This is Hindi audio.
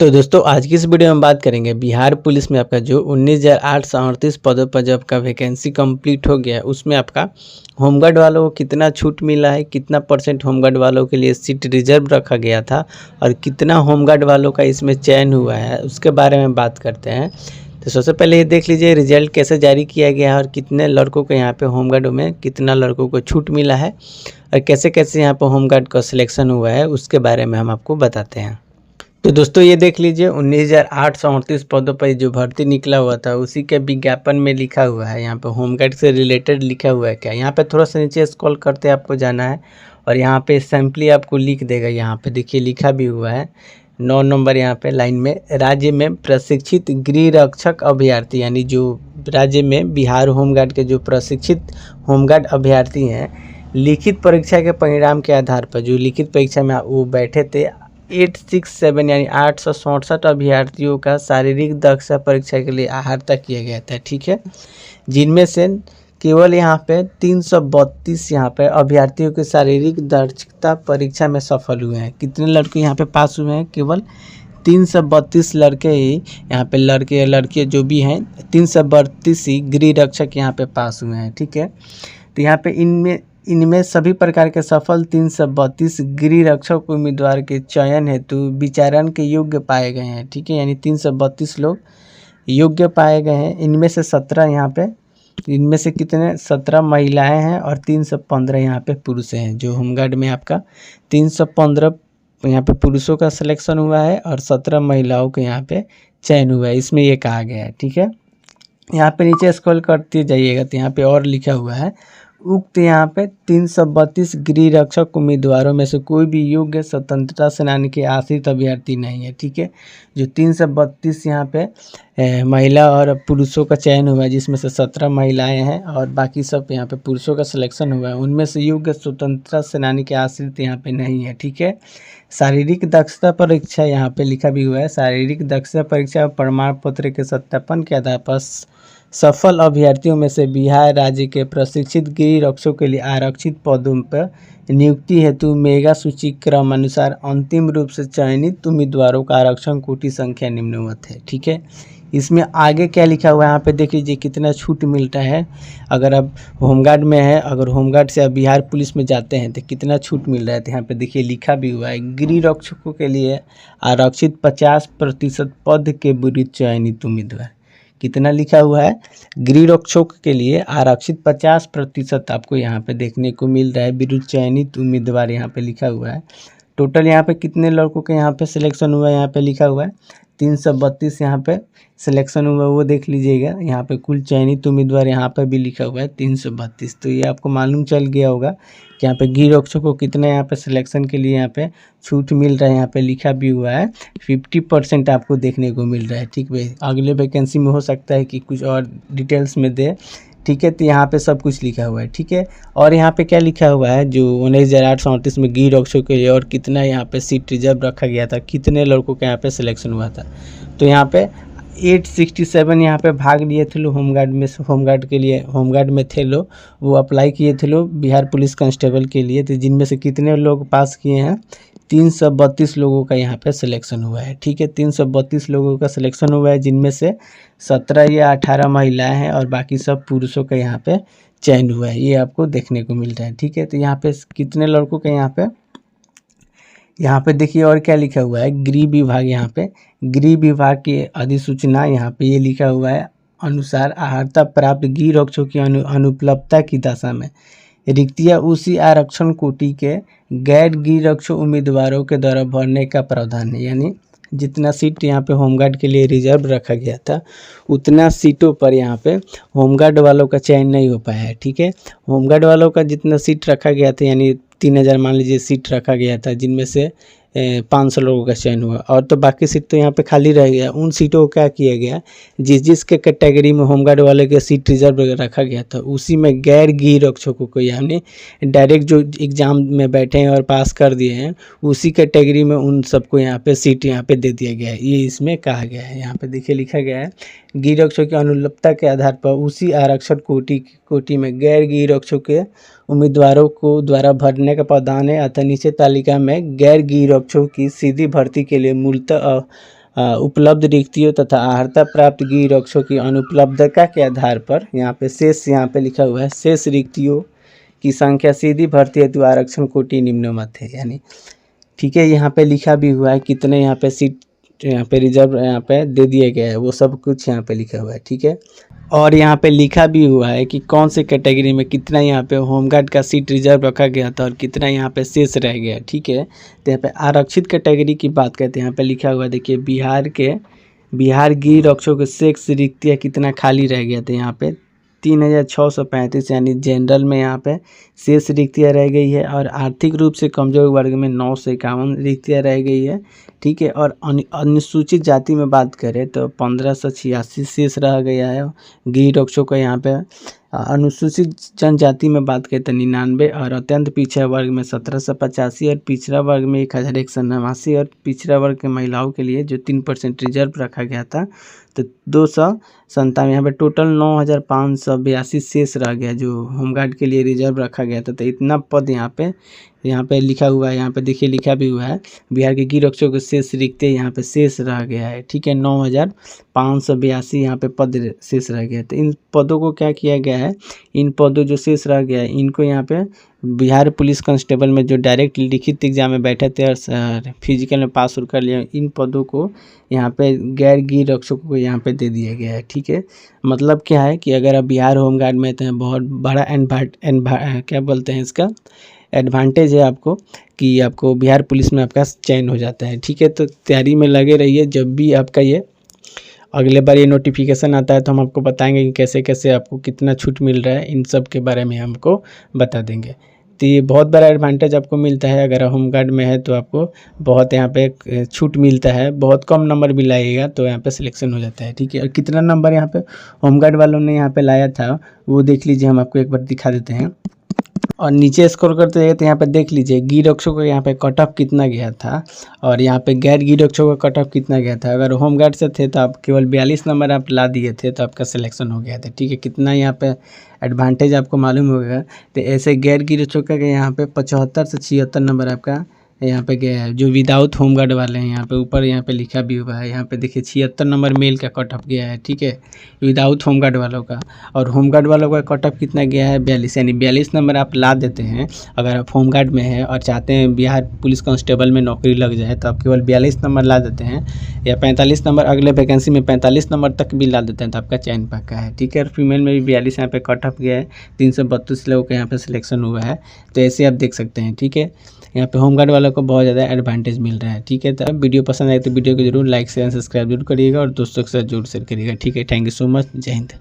तो दोस्तों आज की इस वीडियो में बात करेंगे बिहार पुलिस में आपका जो 19,838 पदों पर जो आपका वैकेंसी कंप्लीट हो गया है उसमें आपका होमगार्ड वालों को कितना छूट मिला है, कितना परसेंट होमगार्ड वालों के लिए सीट रिजर्व रखा गया था और कितना होमगार्ड वालों का इसमें चयन हुआ है उसके बारे में बात करते हैं। तो सबसे पहले ये देख लीजिए रिजल्ट कैसे जारी किया गया है और कितने लड़कों को यहाँ पे होमगार्ड में कितना लड़कों को छूट मिला है और कैसे कैसे यहाँ पर होमगार्ड का सिलेक्शन हुआ है उसके बारे में हम आपको बताते हैं। तो दोस्तों ये देख लीजिए 19,838 पदों पर जो भर्ती निकला हुआ था उसी के विज्ञापन में लिखा हुआ है। यहाँ पे होमगार्ड से रिलेटेड लिखा हुआ है क्या, यहाँ पे थोड़ा सा नीचे स्क्रॉल करते आपको जाना है और यहाँ पे सिंपली आपको लिख देगा। यहाँ पे देखिए लिखा भी हुआ है 9 नंबर यहाँ पे लाइन में, राज्य में प्रशिक्षित गृह रक्षक अभ्यर्थी, यानी जो राज्य में बिहार होमगार्ड के जो प्रशिक्षित होमगार्ड अभ्यर्थी हैं लिखित परीक्षा के परिणाम के आधार पर जो लिखित परीक्षा में वो बैठे थे 867 यानी 867 अभ्यर्थियों का शारीरिक दक्षता परीक्षा के लिए आहर्ता किया गया था। ठीक है, जिनमें से केवल यहाँ पे 332 यहाँ पे अभ्यर्थियों के शारीरिक दक्षता परीक्षा में सफल हुए हैं। कितने लड़के यहाँ पे पास हुए हैं? केवल 332 लड़के ही यहाँ पे, लड़के लड़कियाँ जो भी हैं 332 ही गृह रक्षक यहाँ पे पास हुए हैं। ठीक है, तो यहाँ पे इनमें सभी प्रकार के सफल 332 गृह रक्षक उम्मीदवार के चयन हेतु विचारण के योग्य पाए गए हैं। ठीक है, यानी 332 लोग योग्य पाए गए हैं। इनमें से 17 यहाँ पे, इनमें से कितने 17 महिलाएं हैं और 315 यहाँ पे पुरुष हैं। जो होमगार्ड में आपका 315 यहाँ पे पुरुषों का सिलेक्शन हुआ है और 17 महिलाओं के यहाँ पे चयन हुआ है, इसमें ये कहा गया है। ठीक है, यहाँ पे नीचे स्क्रॉल करते जाइएगा तो यहाँ पे और लिखा हुआ है उक्त यहाँ पे 332 गृह रक्षक उम्मीदवारों में से कोई भी योग्य स्वतंत्रता सेनानी के आश्रित अभ्यर्थी नहीं है। ठीक है, जो 332 यहाँ पे महिला और पुरुषों का चयन हुआ है, जिसमें से 17 महिलाएं हैं और बाकी सब यहाँ पे पुरुषों का सिलेक्शन हुआ है, उनमें से योग्य स्वतंत्रता सेनानी के आश्रित यहाँ पे नहीं है। ठीक है, शारीरिक दक्षता परीक्षा यहाँ पे लिखा भी हुआ है, शारीरिक दक्षता परीक्षा प्रमाण पत्र के सत्यापन के आधार पर सफल अभ्यर्थियों में से बिहार राज्य के प्रशिक्षित गृह रक्षकों के लिए आरक्षित पदों पर नियुक्ति हेतु मेगा सूची क्रम अनुसार अंतिम रूप से चयनित उम्मीदवारों का आरक्षण कोटि संख्या निम्नवत है। ठीक है, इसमें आगे क्या लिखा हुआ है यहाँ पे देख लीजिए कितना छूट मिलता है। अगर आप होमगार्ड में है, अगर होमगार्ड से आप बिहार पुलिस में जाते हैं तो कितना छूट मिल रहा है, तो यहाँ पे देखिए लिखा भी हुआ है गृह रक्षकों के लिए आरक्षित 50% पद के विरुद्ध चयनित उम्मीदवार। कितना लिखा हुआ है? गृह रक्षक के लिए आरक्षित 50% आपको यहाँ पे देखने को मिल रहा है विरुद्ध चयनित उम्मीदवार यहाँ पे लिखा हुआ है। टोटल यहाँ पे कितने लड़कों के यहाँ पे सिलेक्शन हुआ है, यहाँ पे लिखा हुआ है 332 यहाँ पे सिलेक्शन हुआ, वो देख लीजिएगा। यहाँ पे कुल चयनित उम्मीदवार यहाँ पे भी लिखा हुआ है 332। तो ये आपको मालूम चल गया होगा कि यहाँ पे गृह रक्षक को कितना यहाँ पे सिलेक्शन के लिए यहाँ पे छूट मिल रहा है। यहाँ पे लिखा भी हुआ है 50% आपको देखने को मिल रहा है। ठीक भाई, अगले वैकेंसी में हो सकता है कि कुछ और डिटेल्स में दे। ठीक है, तो यहाँ पे सब कुछ लिखा हुआ है। ठीक है, और यहाँ पे क्या लिखा हुआ है जो 19,838 में गृह रक्षकों के लिए और कितना यहाँ पे सीट रिजर्व रखा गया था, कितने लड़कों के यहाँ पे सिलेक्शन हुआ था। तो यहाँ पे 867 यहाँ पे भाग लिए थे लोग होमगार्ड में, होमगार्ड के लिए होमगार्ड में थे लोग, वो अप्लाई किए थे लोग बिहार पुलिस कांस्टेबल के लिए। तो जिनमें से कितने लोग पास किए हैं, 332 लोगों का यहाँ पे सिलेक्शन हुआ है। ठीक है, 332 लोगों का सिलेक्शन हुआ है, जिनमें से 17 या 18 महिलाएं हैं और बाकी सब पुरुषों का यहाँ पे चयन हुआ है, ये आपको देखने को मिल रहा है। ठीक है, तो यहाँ पे कितने लड़कों का यहाँ पे देखिए और क्या लिखा हुआ है, गृह विभाग, यहाँ पे गृह विभाग की अधिसूचना यहाँ पे ये लिखा हुआ है अनुसार आहर्ता प्राप्त गृह रक्षकों की अनुपलब्धता की दशा में रिक्तियाँ उसी आरक्षण कोटि के गैर गृह रक्षक उम्मीदवारों के द्वारा भरने का प्रावधान है। यानी जितना सीट यहाँ पे होमगार्ड के लिए रिजर्व रखा गया था उतना सीटों पर यहाँ पे होमगार्ड वालों का चयन नहीं हो पाया है। ठीक है, होमगार्ड वालों का जितना सीट रखा गया था, यानी 3000 मान लीजिए सीट रखा गया था, जिनमें से 500 लोगों का चयन हुआ और तो बाकी सीट तो यहाँ पे खाली रह गया। उन सीटों को क्या किया गया, जिस के कैटेगरी में होमगार्ड वाले के सीट रिजर्व रखा गया था उसी में गैर गृह रक्षकों को, यानी डायरेक्ट जो एग्ज़ाम में बैठे हैं और पास कर दिए हैं उसी कैटेगरी में उन सबको यहाँ पे सीट यहाँ पे दे दिया गया है। ये इसमें कहा गया है, यहाँ पे देखिए लिखा गया है गृह रक्षकों की अनुपलब्धता के आधार पर उसी आरक्षण कोटि में गैर गृह रक्षकों के उम्मीदवारों को द्वारा भरने का प्रावधान है। अतः नीचे तालिका में गैर गृह रक्षकों की सीधी भर्ती के लिए मूलतः उपलब्ध रिक्तियों तथा अर्हता प्राप्त गृह की अनुपलब्धता के आधार पर यहाँ पे शेष, यहाँ पे लिखा हुआ है शेष रिक्तियों की संख्या सीधी भर्ती हेतु आरक्षण कोटि निम्नमत है। यानी ठीक है, यहाँ पे लिखा भी हुआ है कितने यहाँ पे सीट यहाँ पे रिजर्व यहाँ पे दे दिए गए हैं, वो सब कुछ यहाँ पे लिखा हुआ है। ठीक है, और यहाँ पे लिखा भी हुआ है कि कौन से कैटेगरी में कितना यहाँ पे होमगार्ड का सीट रिजर्व रखा गया था और कितना यहाँ पे शेष रह गया। ठीक है, तो यहाँ पे आरक्षित कैटेगरी की बात करते हैं। यहाँ पे लिखा हुआ है, देखिए बिहार गृह रक्षकों के शेष रिक्तियाँ कितना खाली रह गया था। यहाँ पे 3635, यानी जनरल में यहाँ पे शेष रिक्तियाँ रह गई है, और आर्थिक रूप से कमजोर वर्ग में 951 रिक्तियाँ रह गई है। ठीक है, और अनुसूचित जाति में बात करें तो 1586 शेष रह गया है गृह रक्षकों का। यहाँ पे अनुसूचित जनजाति में बात करें तो 99, और अत्यंत पिछड़ा वर्ग में 1785, और पिछड़ा वर्ग में 1189, और पिछड़ा वर्ग के महिलाओं के लिए जो 3% रिजर्व रखा गया था तो 297। यहाँ पे टोटल 9582 शेष रह गया जो होमगार्ड के लिए रिजर्व रखा गया था। तो इतना पद यहाँ पे लिखा हुआ है, यहाँ पे देखिए लिखा भी हुआ है बिहार के गृह रक्षकों के शेष रिक्तियाँ यहाँ पे शेष रह गया है। ठीक है, 9582 यहाँ पे पद शेष रह गया। तो इन पदों को क्या किया गया है, इन पदों जो शेष रह गया है इनको यहाँ पे बिहार पुलिस कांस्टेबल में जो डायरेक्ट लिखित एग्जाम में बैठे थे और फिजिकल में पास कर लिया, इन पदों को यहाँ पे गैर गृह रक्षकों को यहाँ पे दे दिया गया है। ठीक है, मतलब क्या है कि अगर आप बिहार होमगार्ड में तो बहुत बड़ा क्या बोलते हैं इसका एडवांटेज है आपको कि आपको बिहार पुलिस में आपका चयन हो जाता है। ठीक है, तो तैयारी में लगे रहिए। जब भी आपका ये अगले बार ये नोटिफिकेशन आता है तो हम आपको बताएंगे कि कैसे कैसे आपको कितना छूट मिल रहा है, इन सब के बारे में हमको बता देंगे। तो ये बहुत बड़ा एडवांटेज आपको मिलता है। अगर होमगार्ड में है तो आपको बहुत यहाँ पे छूट मिलता है, बहुत कम नंबर भी लाएगा तो यहाँ पे सिलेक्शन हो जाता है। ठीक है, और कितना नंबर यहाँ पे होमगार्ड वालों ने यहाँ पे लाया था वो देख लीजिए, हम आपको एक बार दिखा देते हैं। और नीचे स्क्रॉल करते हैं तो यहाँ पे देख लीजिए गृह रक्षकों का यहाँ पे कट ऑफ कितना गया था और यहाँ पे गैर गृह रक्षकों का कट ऑफ कितना गया था। अगर होमगार्ड से थे तो आप केवल 42 नंबर आप ला दिए थे तो आपका सिलेक्शन हो गया था। ठीक है, कितना यहाँ पे एडवांटेज आपको मालूम होगा। तो ऐसे गैर गृह रक्षकों का यहाँ पे 75 से 76 नंबर आपका यहाँ पे गया है। जो विदाउट होमगार्ड वाले हैं यहाँ पे ऊपर यहाँ पे लिखा भी हुआ है, यहाँ पे देखिए 76 नंबर मेल का कट ऑफ गया है। ठीक है, विदाउट होमगार्ड वालों का। और होमगार्ड वालों का कट ऑफ कितना गया है 42, यानी 42 नंबर आप ला देते हैं। अगर आप होमगार्ड में हैं और चाहते हैं बिहार पुलिस कांस्टेबल में नौकरी लग जाए तो आप केवल 42 नंबर ला देते हैं, या 45 नंबर अगले वैकेंसी में 45 नंबर तक भी ला देते हैं तो आपका चयन पक्का है। ठीक है, और फीमेल में भी 42 यहाँ पे कट ऑफ गया है, 332 लोगों का यहाँ पे सिलेक्शन हुआ है। तो ऐसे आप देख सकते हैं। ठीक है, यहाँ पे होमगार्ड वालों को बहुत ज़्यादा एडवांटेज मिल रहा है। ठीक है, तो वीडियो पसंद आए तो वीडियो को जरूर लाइक शेयर सब्सक्राइब जरूर करिएगा और दोस्तों के साथ जरूर शेयर करिएगा। ठीक है, थैंक यू सो मच, जय हिंद।